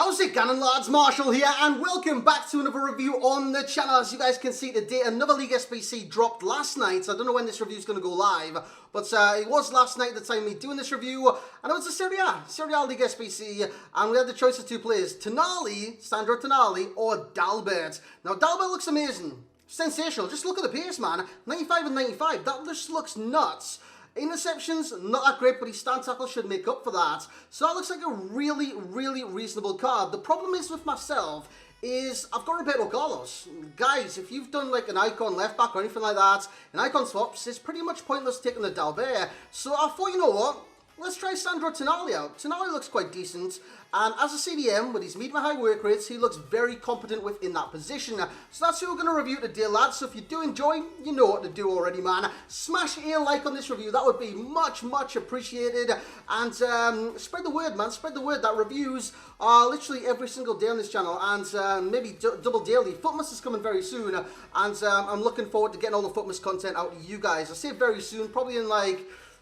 How's it going, lads? Marshall here, and welcome back to another review on the channel. As you guys can see today, another League SBC dropped last night. I don't know when this review is going to go live, but it was last night the time we doing this review, and it was a Serie A League SBC, and we had the choice of two players, Sandro Tonali, or Dalbert. Now, Dalbert looks amazing. Sensational. Just look at the pace, man. 95 and 95. That just looks nuts. Interceptions, not that great, but his stand tackle should make up for that. So that looks like a really, really reasonable card. The problem is with myself is I've got Roberto Carlos. Guys, if you've done like an icon left back or anything like that, an icon swaps, it's pretty much pointless taking the Dalbert. So I thought, you know what? Let's try Sandro Tonali out. Tonali looks quite decent, and as a CDM, with his medium-high work rates, he looks very competent within that position. So that's who we're going to review today, lads. So if you do enjoy, you know what to do already, man. Smash a like on this review. That would be much, much appreciated. And spread the word, man. Spread the word that reviews are literally every single day on this channel, and maybe double daily. Footmas is coming very soon, and I'm looking forward to getting all the Footmas content out to you guys. I say very soon, probably in like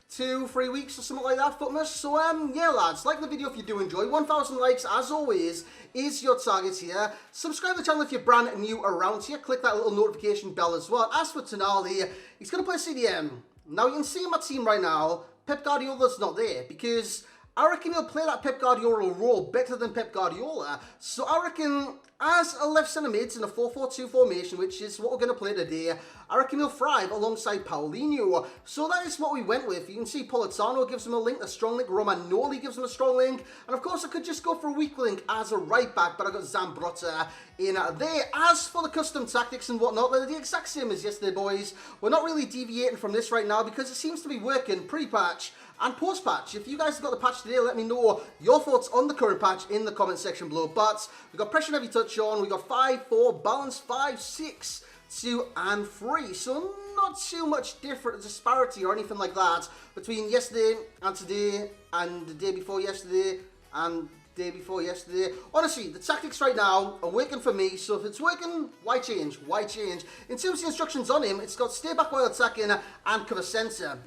2-3 weeks or something like that, Footmas. So yeah, lads, like the video if you do enjoy. 1,000 likes, as always, is your target here. Subscribe to the channel if you're brand new around here. Click that little notification bell as well. As for Tonali, he's going to play CDM. Now, you can see in my team right now, Pep Guardiola's not there, because I reckon he'll play that Pep Guardiola role better than Pep Guardiola. So I reckon as a left centre mid in a 4-4-2 formation, which is what we're going to play today, I reckon he'll thrive alongside Paulinho. So that is what we went with. You can see Politano gives him a link, a strong link. Romagnoli gives him a strong link. And of course, I could just go for a weak link as a right back, but I got Zambrotta in there. As for the custom tactics and whatnot, they're the exact same as yesterday, boys. We're not really deviating from this right now because it seems to be working pre-patch and post-patch. If you guys have got the patch today, let me know your thoughts on the current patch in the comment section below. But we've got pressure and heavy touch on, we've got 5-4, balance 5-6, 2 and 3. So not too much different disparity or anything like that between yesterday and today and the day before yesterday and day before yesterday. Honestly, the tactics right now are working for me, so if it's working, why change? Why change? In terms of the instructions on him, it's got stay back while attacking and cover centre.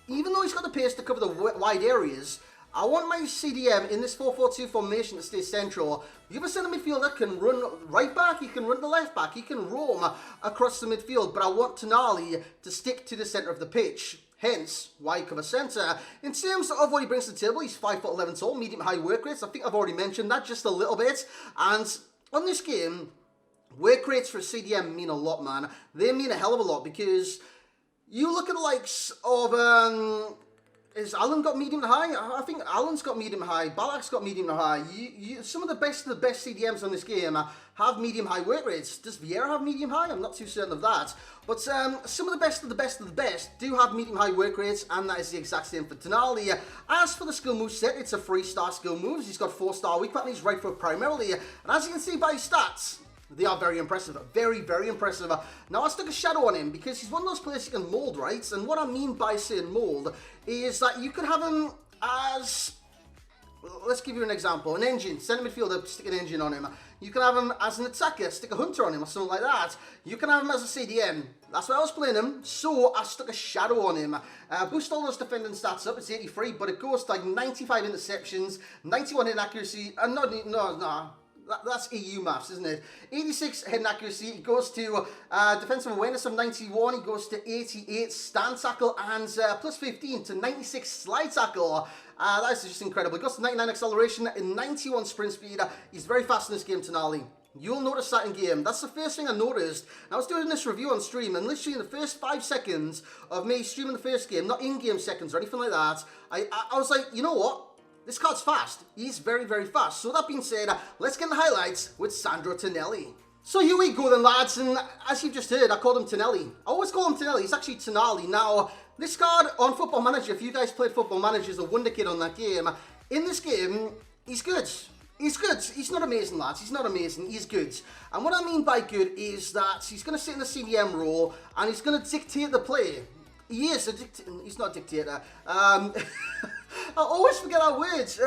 Even though he's got the pace to cover the wide areas, I want my CDM in this 4-4-2 formation to stay central. The other centre midfielder can run right back, he can run the left back, he can roam across the midfield, but I want Tonali to stick to the centre of the pitch. Hence, why cover centre. In terms of what he brings to the table, he's 5'11" tall, medium-high work rates. I think I've already mentioned that just a little bit. And on this game, work rates for CDM mean a lot, man. They mean a hell of a lot because you look at the likes of, has Alan got medium to high? I think Alan's got medium to high. Balak's got medium to high. Some of the best CDMs on this game have medium high work rates. Does Vieira have medium high? I'm not too certain of that. But some of the best do have medium high work rates, and that is the exact same for Tonali. As for the skill move set, it's a 3-star skill moves. He's got 4-star weak pattern. He's right foot primarily. And as you can see by his stats, they are very impressive. Very, very impressive. Now, I stuck a shadow on him because he's one of those players you can mould, right? And what I mean by saying mould is that you could have him as, let's give you an example, an engine, centre midfielder, stick an engine on him. You can have him as an attacker, stick a hunter on him or something like that. You can have him as a CDM. That's why I was playing him, so I stuck a shadow on him. Boost all those defending stats up, it's 83, but it goes to like 95 interceptions, 91 hit accuracy, and no. That's EU maths, isn't it? 86 head accuracy, he goes to defensive awareness of 91, he goes to 88 stand tackle, and plus 15 to 96 slide tackle. That is just incredible. He goes to 99 acceleration and 91 sprint speed. He's very fast in this game, Tonali. You'll notice that in game. That's the first thing I noticed. I was doing this review on stream, and literally in the first 5 seconds of me streaming the first game, not in-game seconds or anything like that, I was like, you know what? This card's fast. He's very, very fast. So that being said, let's get the highlights with Sandro Tonali. So here we go then, lads, and as you've just heard, I called him Tonali. I always call him Tonali. He's actually Tonali. Now, this card on Football Manager, if you guys played Football Manager, is a wonder kid on that game. In this game, he's good. He's good. He's not amazing, lads. He's not amazing. He's good. And what I mean by good is that he's going to sit in the CDM role, and he's going to dictate the play. He is a he's not a dictator. I always forget our words.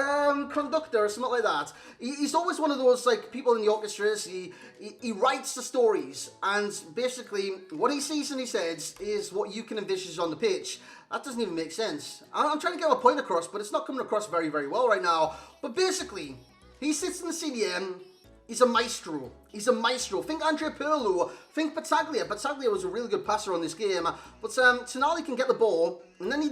Conductor or something like that. He's always one of those like people in the orchestras. He writes the stories, and basically what he sees in his head is what you can envisage on the pitch. That doesn't even make sense. I'm trying to get my point across, but it's not coming across very, very well right now. But basically, He sits in the CDM. He's a maestro. He's a maestro. Think Andre Pirlo. Think Battaglia. Battaglia was a really good passer on this game. But Tonali can get the ball, and then he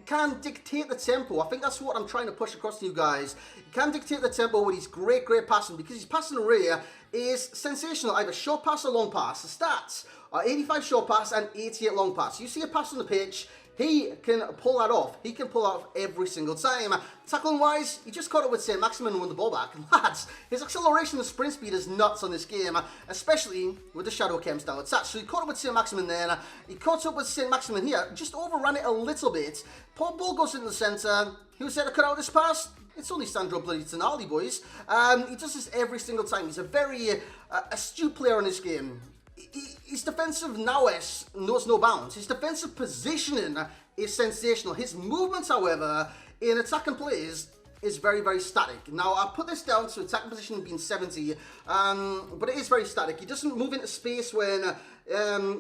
can dictate the tempo. I think that's what I'm trying to push across to you guys. He can dictate the tempo with his great passing, because his passing array is sensational. Either short pass or long pass. The stats are 85 short pass and 88 long pass. You see a pass on the pitch, he can pull that off. He can pull that off every single time. Tackling wise, he just caught it with St. Maximin and won the ball back. Lads, his acceleration and sprint speed is nuts on this game, especially with the Shadow Chem style attack. So he caught it with St. Maximin there. He caught up with St. Maximin here. Just overran it a little bit. Ball goes into the centre. Who said to cut out this pass? It's only Sandro bloody Tonali, boys. He does this every single time. He's a very astute player in this game. His defensive nous knows no bounds. His defensive positioning is sensational. His movements, however, in attacking plays is very, very static. Now, I put this down to attacking position being 70, but it is very static. He doesn't move into space when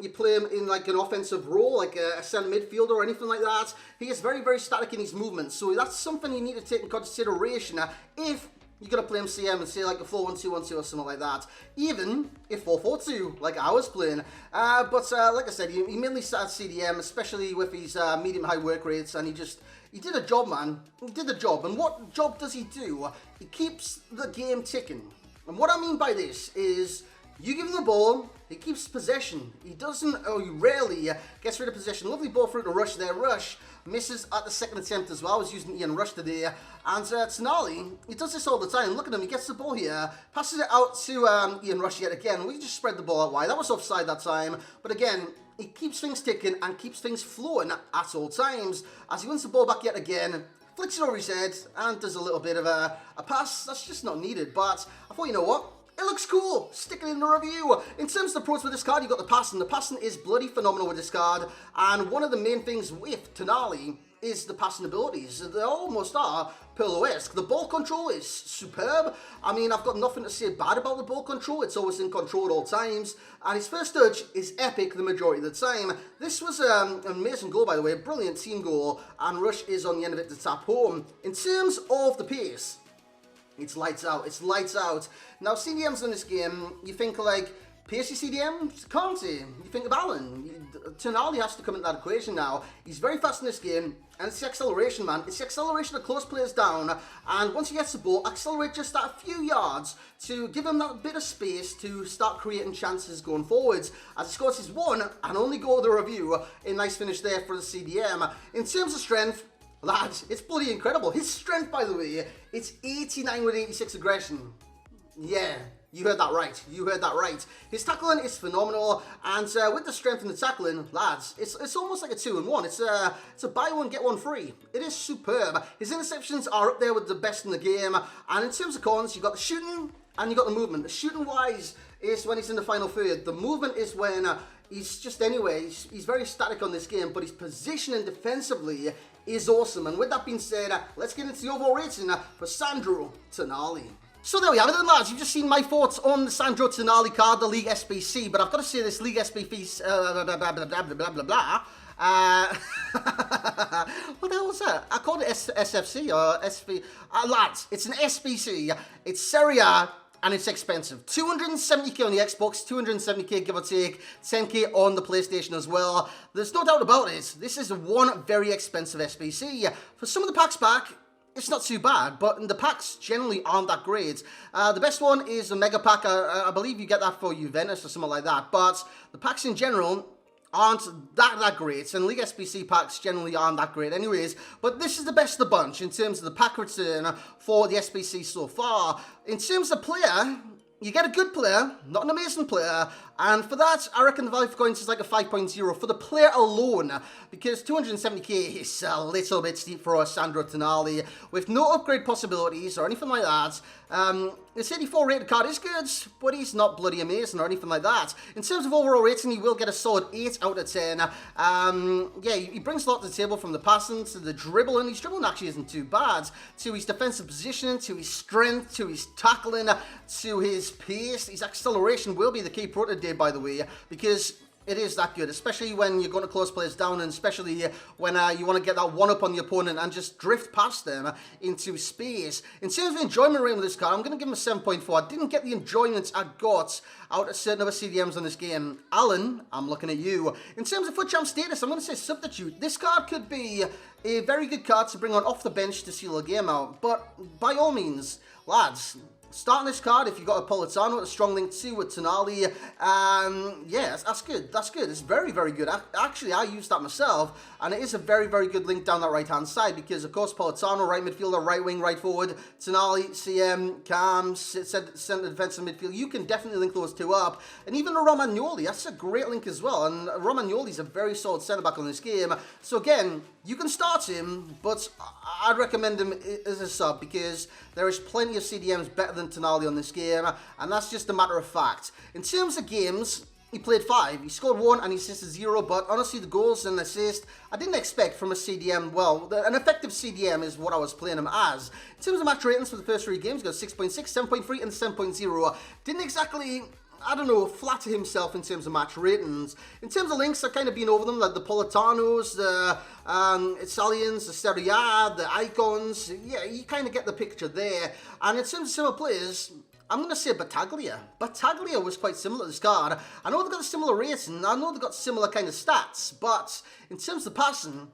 you play him in like an offensive role, like a centre midfielder or anything like that. He is very, very static in his movements. So that's something you need to take in consideration if you're going to play him CM and say like a 4-1-2-1-2 or something like that. Even if 4-4-2, like I was playing. But like I said, he mainly started CDM, especially with his medium-high work rates, and he did a job, man. He did the job. And what job does he do? He keeps the game ticking. And what I mean by this is, you give him the ball, he keeps possession. He doesn't, or he rarely gets rid of possession. Lovely ball through to Rush there. Rush misses at the second attempt as well. I was using Ian Rush today. And Tonali, he does this all the time. Look at him, he gets the ball here, passes it out to Ian Rush yet again. We just spread the ball out wide. That was offside that time. But again, he keeps things ticking and keeps things flowing at all times. As he wins the ball back yet again, flicks it over his head and does a little bit of a pass that's just not needed. But I thought, you know what? It looks cool. Stick it in the review. In terms of the pros with this card, you got the passing. The passing is bloody phenomenal with this card. And one of the main things with Tonali is the passing abilities. They almost are Pirlo-esque. The ball control is superb. I mean, I've got nothing to say bad about the ball control. It's always in control at all times. And his first touch is epic the majority of the time. This was an amazing goal, by the way. A brilliant team goal. And Rush is on the end of it to tap home. In terms of the pace, it's lights out. It's lights out. Now, CDMs in this game, you think like pacey CDMs? Can't he? You think of Allen. Tonali has to come into that equation now. He's very fast in this game, and it's the acceleration, man. It's the acceleration that close players down, and once he gets the ball, accelerate just that a few yards to give him that bit of space to start creating chances going forwards. As he scores his one and only goal of the review, a nice finish there for the CDM. In terms of strength, lads, it's bloody incredible. His strength, by the way, it's 89 with 86 aggression. Yeah, you heard that right. You heard that right. His tackling is phenomenal, and with the strength and the tackling, lads, it's almost like a 2-in-1. It's a buy one, get one free. It is superb. His interceptions are up there with the best in the game, and in terms of cons, you've got the shooting and you've got the movement. The shooting-wise is when he's in the final third. The movement is when he's just anyway, he's very static on this game, but his positioning defensively is awesome. And with that being said, let's get into the overall rating for Sandro Tonali. So there we have it then, lads. You've just seen my thoughts on the Sandro Tonali card, the League SBC. But I've got to say this League SBC, what the hell was that? I called it SFC or SV. Lads, it's an SBC. It's Serie A. And it's expensive. 270k on the Xbox, 270k give or take, 10k on the PlayStation as well. There's no doubt about it. This is one very expensive SBC. For some of the packs back, it's not too bad, but the packs generally aren't that great. The best one is the Mega Pack. I believe you get that for Juventus or something like that. But the packs in general aren't that great, and League SBC packs generally aren't that great anyways, but this is the best of the bunch in terms of the pack return for the SBC so far. In terms of player, you get a good player, not an amazing player, and for that, I reckon the value for coins is like a 5.0 for the player alone, because 270k is a little bit steep for Sandro Tonali, with no upgrade possibilities or anything like that. This 84 rated card is good, but he's not bloody amazing or anything like that. In terms of overall rating, he will get a solid 8 out of 10. Yeah, he brings a lot to the table, from the passing to the dribble, and his dribbling actually isn't too bad, to his defensive positioning, to his strength, to his tackling, to his pace. His acceleration will be the key pro today, by the way, because It is that good, especially when you're going to close players down, and especially when you want to get that one up on the opponent and just drift past them into space. In terms of enjoyment rating with this card, I'm going to give him a 7.4. I didn't get the enjoyment I got out of certain other CDMs on this game. Alan, I'm looking at you. In terms of FUT champ status, I'm going to say substitute. This card could be a very good card to bring on off the bench to seal a game out, but by all means, lads, starting this card, if you've got a Politano, a strong link to with Tonali, yeah, that's good. That's good. It's very, very good. Actually, I used that myself, and it is a very, very good link down that right-hand side because, of course, Politano, right midfielder, right wing, right forward, Tonali, CM, Cam, centre defensive midfield. You can definitely link those two up. And even a Romagnoli, that's a great link as well. And Romagnoli's a very solid centre-back on this game. So, again, you can start him, but I'd recommend him as a sub because there is plenty of CDMs better than Tonali on this game, and that's just a matter of fact. In terms of games, he played 5. He scored 1 and he assisted 0, but honestly, the goals and assist, I didn't expect from a CDM. Well, an effective CDM is what I was playing him as. In terms of match ratings for the first 3 games, he got 6.6, 7.3, and 7.0. Didn't exactly, I don't know, flatter himself in terms of match ratings. In terms of links, I've kind of been over them, like the Politanos, the Italians, the Serie A, the Icons. Yeah, you kind of get the picture there. And in terms of similar players, I'm going to say Battaglia. Battaglia was quite similar to this card. I know they've got a similar rating, I know they've got similar kind of stats, but in terms of passing,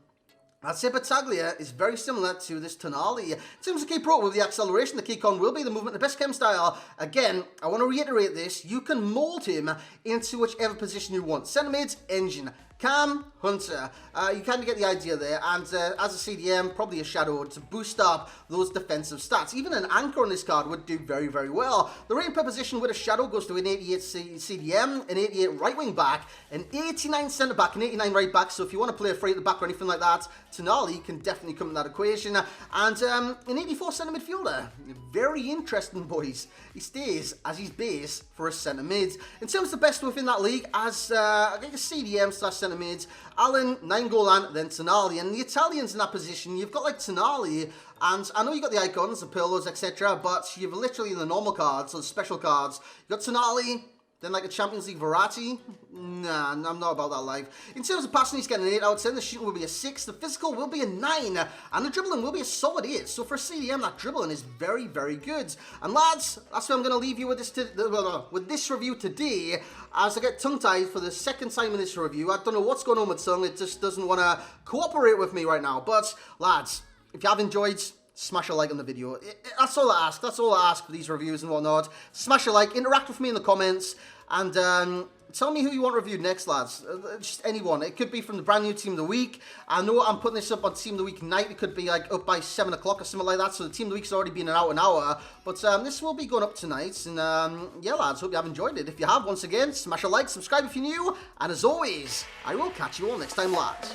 I'd say Battaglia is very similar to this Tonali. In terms of key pro with the acceleration, the key con will be the movement, the best chem style. Again, I want to reiterate this. You can mold him into whichever position you want. Centre mid, engine. Cam, Hunter. You kind of get the idea there. And as a CDM, probably a Shadow to boost up those defensive stats. Even an Anchor on this card would do very, very well. The rating per position with a Shadow goes to an 88 CDM, an 88 right wing back, an 89 centre back, an 89 right back. So if you want to play a free at the back or anything like that, Tonali can definitely come in that equation. And an 84 centre midfielder. Very interesting, boys. He stays as his base for a centre mid. In terms of the best within that league, as I think a CDM / centre mids, Alan, 9 goal and then Tonali. And the Italians in that position, you've got like Tonali, and I know you've got the icons, the Pirlos, etc., but you've literally the normal cards, or the special cards. You've got Tonali, then like a Champions League Verratti. Nah, I'm not about that life. In terms of passing, he's getting an 8 out of 10. The shooting will be a 6. The physical will be a 9. And the dribbling will be a solid 8. So for a CDM, that dribbling is very, very good. And lads, that's where I'm going to leave you with this review today. As I get tongue-tied for the second time in this review. I don't know what's going on with tongue. It just doesn't want to cooperate with me right now. But lads, if you have enjoyed, smash a like on the video. That's all I ask. That's all I ask for these reviews and whatnot. Smash a like. Interact with me in the comments. And tell me who you want reviewed next, lads. Just anyone. It could be from the brand new Team of the Week. I know I'm putting this up on Team of the Week night. It could be like up by 7 o'clock or something like that. So the Team of the Week's already been out an hour. But this will be going up tonight. And yeah, lads, hope you have enjoyed it. If you have, once again, smash a like, subscribe if you're new. And as always, I will catch you all next time, lads.